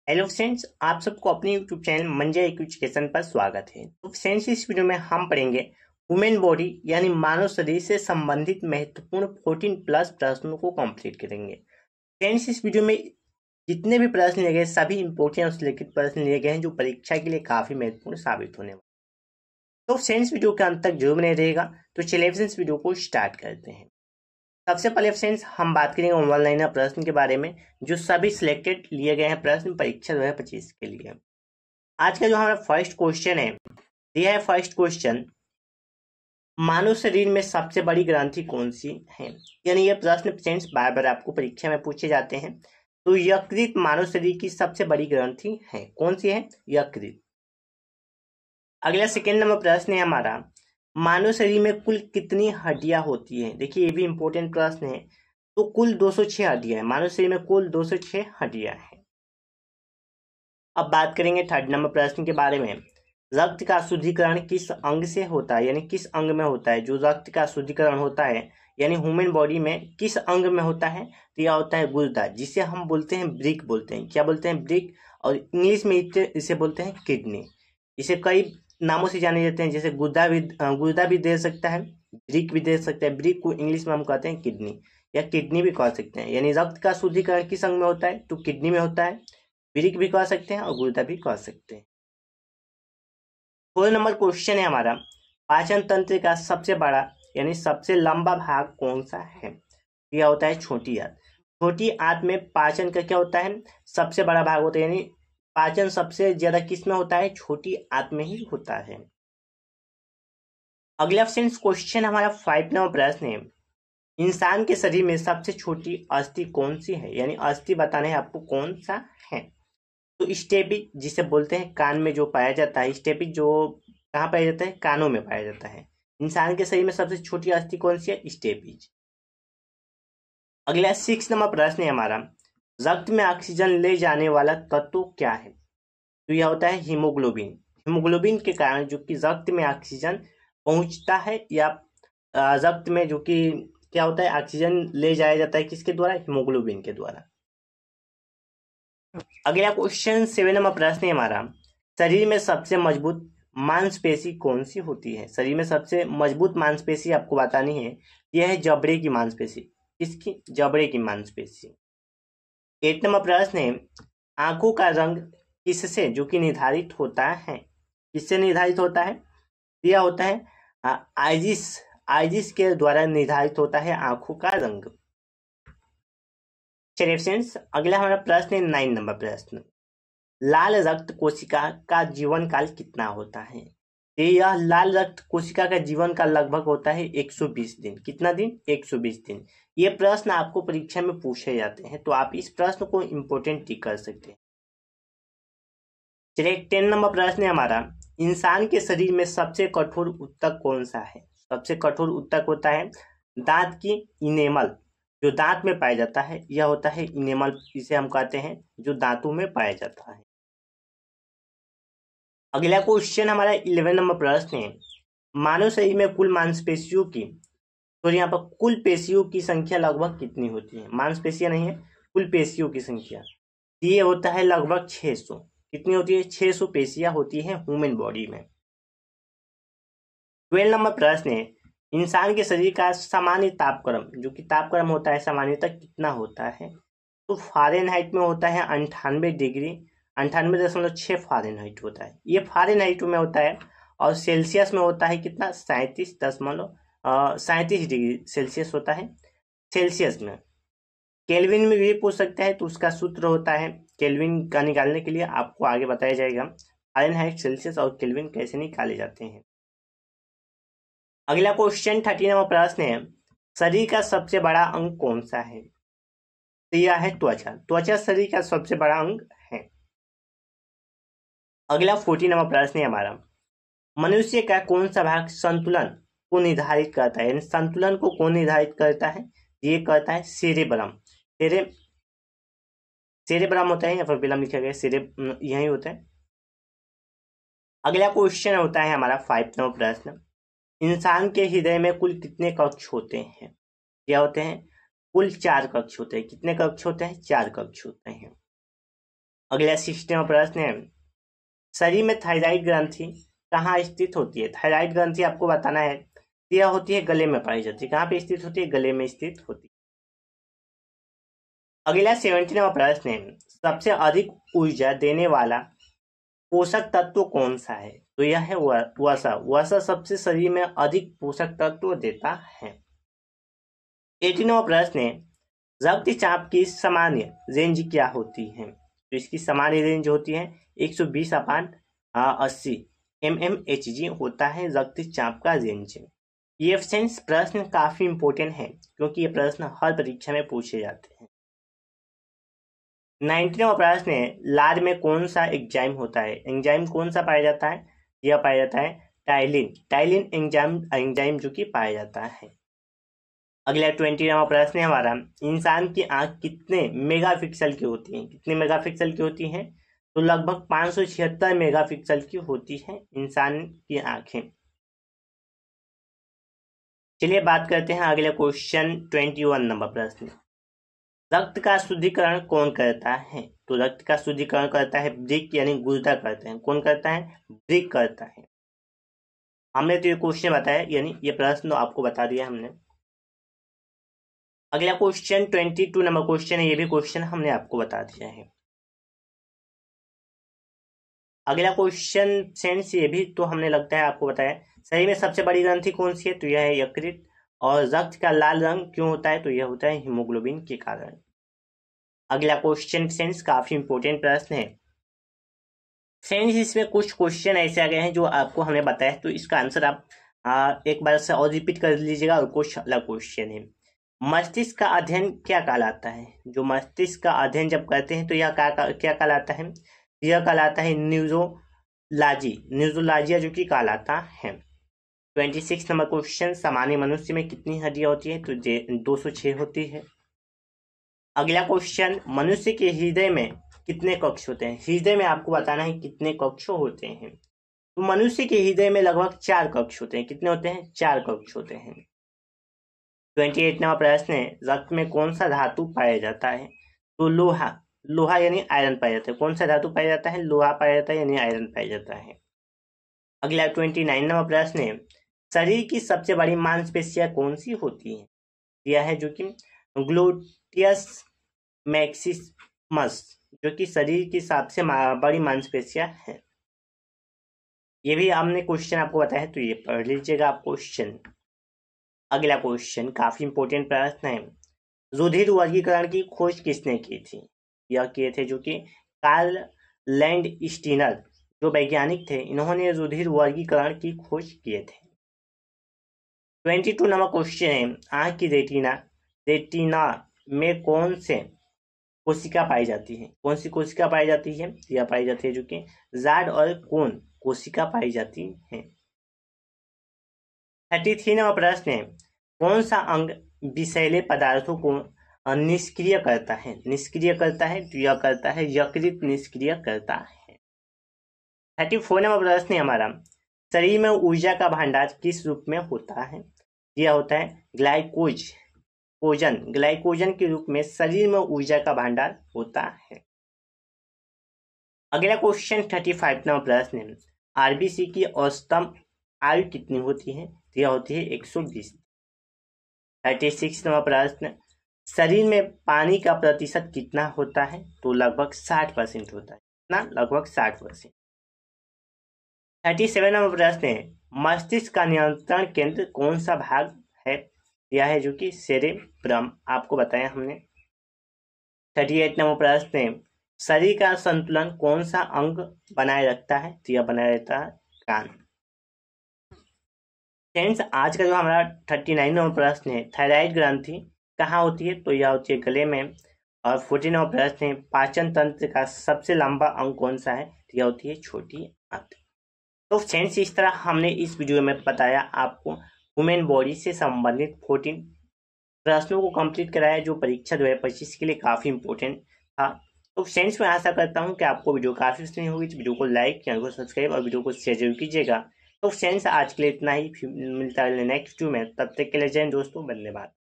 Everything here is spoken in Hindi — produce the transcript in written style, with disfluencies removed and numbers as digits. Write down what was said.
हेलो फ्रेंड्स, आप सबको अपने यूट्यूब चैनल मंजा एजुकेशन पर स्वागत है। तो फ्रेंड्स, इस वीडियो में हम पढ़ेंगे ह्यूमन बॉडी यानी मानव शरीर से संबंधित महत्वपूर्ण 14 प्लस प्रश्नों को कंप्लीट करेंगे। फ्रेंड्स, इस वीडियो में जितने भी प्रश्न लिए गए सभी इंपोर्टेंट और सिलेक्टेड प्रश्न लिए गए हैं जो परीक्षा के लिए काफी महत्वपूर्ण साबित होने वाले। तो फ्रेंड्स, वीडियो के अंत तक जरूर बने रहेगा। तो चलिए फ्रेंड्स, वीडियो को स्टार्ट करते हैं। सबसे पहले फ्रेंड्स हम बात करेंगे वन लाइनर प्रश्न के बारे में जो सभी सिलेक्टेड लिए गए हैं प्रश्न परीक्षा 2025 के लिए। आज का जो हमारा फर्स्ट क्वेश्चन है, यह है फर्स्ट क्वेश्चन, मानव शरीर में सबसे बड़ी ग्रंथि कौन सी है। यानी यह प्रश्न फ्रेंड्स बार बार आपको परीक्षा में पूछे जाते हैं। तो यकृत मानव शरीर की सबसे बड़ी ग्रंथि है, कौन सी है? यकृत। अगला सेकेंड नंबर प्रश्न है हमारा, मानव शरीर में कुल कितनी हड्डियां होती है। देखिए ये भी इंपॉर्टेंट प्रश्न है। तो कुल 206 हड्डियां है, मानव शरीर में कुल 206 हड्डियां हैं। अब बात करेंगे थर्ड नंबर प्रश्न के बारे में, रक्त का शुद्धिकरण किस अंग से होता है, यानी किस अंग में होता है। जो रक्त का शुद्धिकरण होता है यानी ह्यूमन बॉडी में किस अंग में होता है, तो यह होता है गुर्दा, जिसे हम बोलते हैं ब्रिक बोलते हैं। क्या बोलते हैं? ब्रिक। और इंग्लिश में इसे बोलते हैं किडनी। इसे कई नामों से जाने जाते हैं, जैसे गुर्दा भी दे सकता है, ब्रिक भी दे सकता है। ब्रिक को इंग्लिश में हम कहते हैं किडनी, या किडनी भी कह सकते हैं। यानी रक्त का शुद्धिकरण किस अंग में होता है, तो किडनी में होता है। ब्रिक भी कह सकते हैं और गुर्दा भी कह सकते हैं। 4 नंबर क्वेश्चन है हमारा, पाचन तंत्र का सबसे बड़ा यानी सबसे लंबा भाग कौन सा है। यह होता है छोटी आंत। छोटी आंत में पाचन का क्या होता है, सबसे बड़ा भाग होता है। यानी पाचन सबसे ज्यादा किस में होता है, छोटी आंत में ही होता है। अगला क्वेश्चन हमारा 5 नंबर प्रश्न है, इंसान के शरीर में सबसे छोटी अस्थि कौन सी है। यानी अस्थि बताना है आपको कौन सा है। तो स्टेपिज जिसे बोलते हैं, कान में जो पाया जाता है, स्टेपिज जो कहाँ पाया जाता है, कानों में पाया जाता है। इंसान के शरीर में सबसे छोटी अस्थि कौन सी है, स्टेपिज। अगला 6 नंबर प्रश्न है हमारा, रक्त में ऑक्सीजन ले जाने वाला तत्व क्या है। तो यह होता है हीमोग्लोबिन। हीमोग्लोबिन के कारण जो कि रक्त में ऑक्सीजन पहुंचता है, या रक्त में जो कि क्या होता है, ऑक्सीजन ले जाया जाता है किसके द्वारा, हीमोग्लोबिन के द्वारा। अगला क्वेश्चन 7 नंबर प्रश्न है हमारा, शरीर में सबसे मजबूत मांसपेशी कौन सी होती है। शरीर में सबसे मजबूत मांसपेशी आपको बतानी है, यह है जबड़े की मांसपेशी। किसकी? जबड़े की मांसपेशी। 8 नंबर प्रश्न है, आंखों का रंग किससे जो कि निर्धारित होता है। किससे निर्धारित होता है? यह होता है आइजिस। आइजिस के द्वारा निर्धारित होता है आंखों का रंग। चलिए फ्रेंड्स, अगला हमारा प्रश्न है 9 नंबर प्रश्न, लाल रक्त कोशिका का जीवन काल कितना होता है। यह लाल रक्त कोशिका का जीवन काल लगभग होता है 120 दिन। कितना दिन? 120 दिन। ये प्रश्न आपको परीक्षा में पूछे जाते हैं, तो आप इस प्रश्न को इंपोर्टेंट टिक कर सकते हैं। चलिए 10 नंबर प्रश्न है हमारा, इंसान के शरीर में सबसे कठोर ऊतक कौन सा है। सबसे कठोर ऊतक होता है दांत की इनेमल, जो दांत में पाया जाता है, यह होता है इनेमल। इसे हम कहते हैं जो दांतों में पाया जाता है। अगला क्वेश्चन हमारा 11 नंबर प्रश्न है, मानव शरीर में कुल मांसपेशियों की, तो यहाँ पर कुल पेशियों की संख्या लगभग कितनी होती है। मांसपेशियां नहीं है, कुल पेशियों की संख्या, ये होता है लगभग 600। कितनी होती है? 600 पेशियां होती है ह्यूमन बॉडी में। 12 नंबर प्रश्न है, इंसान के शरीर का सामान्य तापक्रम, जो कि तापक्रम होता है सामान्यतः कितना होता है। तो फारेनहाइट में होता है 98 डिग्री, 98.6 फारेनहाइट होता है। ये फारेनहाइट में होता है। और सेल्सियस में होता है कितना? 37 डिग्री सेल्सियस होता है सेल्सियस में। केल्विन में भी पूछ सकता है, तो उसका सूत्र होता है, केल्विन का निकालने के लिए आपको आगे बताया जाएगा फारेनहाइट, सेल्सियस और केल्विन कैसे निकाले जाते हैं। अगला क्वेश्चन 13 नंबर प्रश्न है, शरीर का सबसे बड़ा अंग कौन सा है। तो यह है त्वचा। त्वचा शरीर का सबसे बड़ा अंग है। अगला 14 नंबर प्रश्न है हमारा, मनुष्य का कौन सा भाग संतुलन को निर्धारित करता है। यानी संतुलन को कौन निर्धारित करता है, ये करता है सेरेब्रम। सेरेब्रम होता है, या फिर बिलम लिखा गया, यही होता है। अगला क्वेश्चन होता है हमारा 5 नंबर प्रश्न, इंसान के हृदय में कुल कितने कक्ष होते हैं। क्या होते हैं? कुल 4 कक्ष होते हैं। कितने कक्ष होते हैं? 4 कक्ष होते हैं। अगला 16वां प्रश्न है, शरीर में थायराइड ग्रंथि कहाँ स्थित होती है? थायराइड ग्रंथि आपको बताना है, यह होती है गले में पाई जाती है। कहाँ पे स्थित होती है? गले में स्थित होती है। अगला 17वां प्रश्न है, सबसे अधिक ऊर्जा देने वाला पोषक तत्व कौन सा है? तो यह है वसा। वसा सबसे शरीर में अधिक पोषक तत्व देता है। 18वां प्रश्न है, रक्तचाप की सामान्य रेंज क्या होती है? तो इसकी सामान्य रेंज होती है 120/80 mmHg होता है रक्तचाप का रेंज। ये फ्रेंड्स प्रश्न काफी इंपॉर्टेंट है क्योंकि ये प्रश्न हर परीक्षा में पूछे जाते हैं। 19वां प्रश्न है, लार में कौन सा एंजाइम होता है? एंजाइम कौन सा पाया जाता है? यह पाया जाता है टाइलिन। टाइलिन एंजाइम जो कि पाया जाता है। अगला 20वां प्रश्न है हमारा, इंसान की आंख कितने मेगापिक्सल की होती है? कितने मेगापिक्सल की होती है? तो लगभग 576 मेगापिक्सल की होती है इंसान की आंखें। चलिए बात करते हैं अगले क्वेश्चन 21 नंबर प्रश्न, रक्त का शुद्धिकरण कौन करता है? तो रक्त का शुद्धिकरण करता है वृक्क यानी गुर्दा करते हैं। कौन करता है? वृक्क करता है। हमने तो ये क्वेश्चन बताया, यानी ये प्रश्न तो आपको बता दिया हमने। अगला क्वेश्चन 22 नंबर क्वेश्चन है, ये भी क्वेश्चन हमने आपको बता दिया है। अगला क्वेश्चन सेंस, ये भी तो हमने लगता है आपको बताया। शरीर में सबसे बड़ी ग्रंथि कौन सी है? तो यह है यकृत। और रक्त का लाल रंग क्यों होता है? तो यह होता है हीमोग्लोबिन के कारण। अगला क्वेश्चन फ्रेंड्स काफी इंपॉर्टेंट प्रश्न है फ्रेंड्स, इसमें कुछ क्वेश्चन ऐसे आ गए हैं जो आपको हमने बताया, तो इसका आंसर आप एक बार से और रिपीट कर लीजिएगा। और कुछ अलग क्वेश्चन है, मस्तिष्क का अध्ययन क्या कहलाता है? जो मस्तिष्क का अध्ययन जब करते हैं तो यह क्या कहलाता है? यह कहलाता है न्यूरोलॉजिया जो कि कहलाता है। 26 नंबर क्वेश्चन, सामान्य मनुष्य में कितनी हड्डियां होती है? तो 206 होती है। अगला क्वेश्चन, मनुष्य के हृदय में कितने कक्ष होते हैं? हृदय में आपको बताना है कितने कक्ष होते हैं। तो मनुष्य के हृदय में लगभग 4 कक्ष होते हैं। कितने होते हैं? 4 कक्ष होते हैं। 28 नंबर प्रश्न है, रक्त में कौन सा धातु पाया जाता है? तो लोहा यानी आयरन पाया जाता है। कौन सा धातु पाया जाता है? लोहा पाया जाता है यानी आयरन पाया जाता है। अगला 29 नंबर प्रश्न है, शरीर की सबसे बड़ी मांसपेशियां कौन सी होती है? यह है जो कि ग्लूटियस मैक्सिमस, जो कि शरीर की सबसे बड़ी मांसपेशियां है। ये भी हमने क्वेश्चन आपको बताया है, तो ये पढ़ लीजिएगा आप क्वेश्चन। अगला क्वेश्चन काफी इंपॉर्टेंट प्रश्न है, रुधिर वर्गीकरण की खोज किसने की थी? यह किए थे जो कि कार्ल लैंडस्टीनर जो वैज्ञानिक थे, इन्होंने रुधिर वर्गीकरण की खोज किए थे। 22 नंबर क्वेश्चन है, आंख की रेटिना में कौन से कोशिका पाई जाती है? कौन सी कोशिका पाई जाती है? यह पाई जाती है जो कि जाड और कोन कोशिका पाई जाती है। 33 नंबर प्रश्न है, कौन सा अंग विषैले पदार्थों को निष्क्रिय करता है? निष्क्रिय करता है तो यह करता है यकृत निष्क्रिय करता है। 34 नंबर प्रश्न है हमारा, शरीर में ऊर्जा का भंडार किस रूप में होता है? यह होता है ग्लाइकोजन के रूप में शरीर में ऊर्जा का भंडार होता है। अगला क्वेश्चन 35 नंबर प्रश्न है, आरबीसी की औसतम आयु कितनी होती है? यह होती है 120। 36 नंबर प्रश्न, शरीर में पानी का प्रतिशत कितना होता है? तो लगभग 60% होता है। कितना? लगभग 60%। 37 नंबर प्रश्न है, मस्तिष्क का नियंत्रण केंद्र कौन सा भाग है? यह है जो कि सेरेब्रम, आपको बताया हमने। 38 नंबर प्रश्न है, शरीर का संतुलन कौन सा अंग बनाए रखता है? तो यह बनाए रहता है कान। फ्रेंड्स, आज का जो हमारा 39 नंबर प्रश्न है, थायराइड ग्रंथि कहाँ होती है? तो यह होती है गले में। और 40 नंबर प्रश्न है, पाचन तंत्र का सबसे लंबा अंग कौन सा है? तो यह होती है छोटी आंत। तो फ्रेंड्स, इस तरह हमने इस वीडियो में बताया आपको ह्यूमन बॉडी से संबंधित 14 प्रश्नों को कंप्लीट कराया, जो परीक्षा 2025 के लिए काफी इंपॉर्टेंट था। तो फ्रेंड्स, मैं आशा करता हूं कि आपको वीडियो काफी पसंद होगी। तो वीडियो को लाइक, चैनल को सब्सक्राइब और वीडियो को शेयर जरूर कीजिएगा। तो फ्रेंड्स, आज के लिए इतना ही, मिलता है नेक्स्ट वीडियो में। तब तक के लिए जय हिंद दोस्तों, धन्यवाद।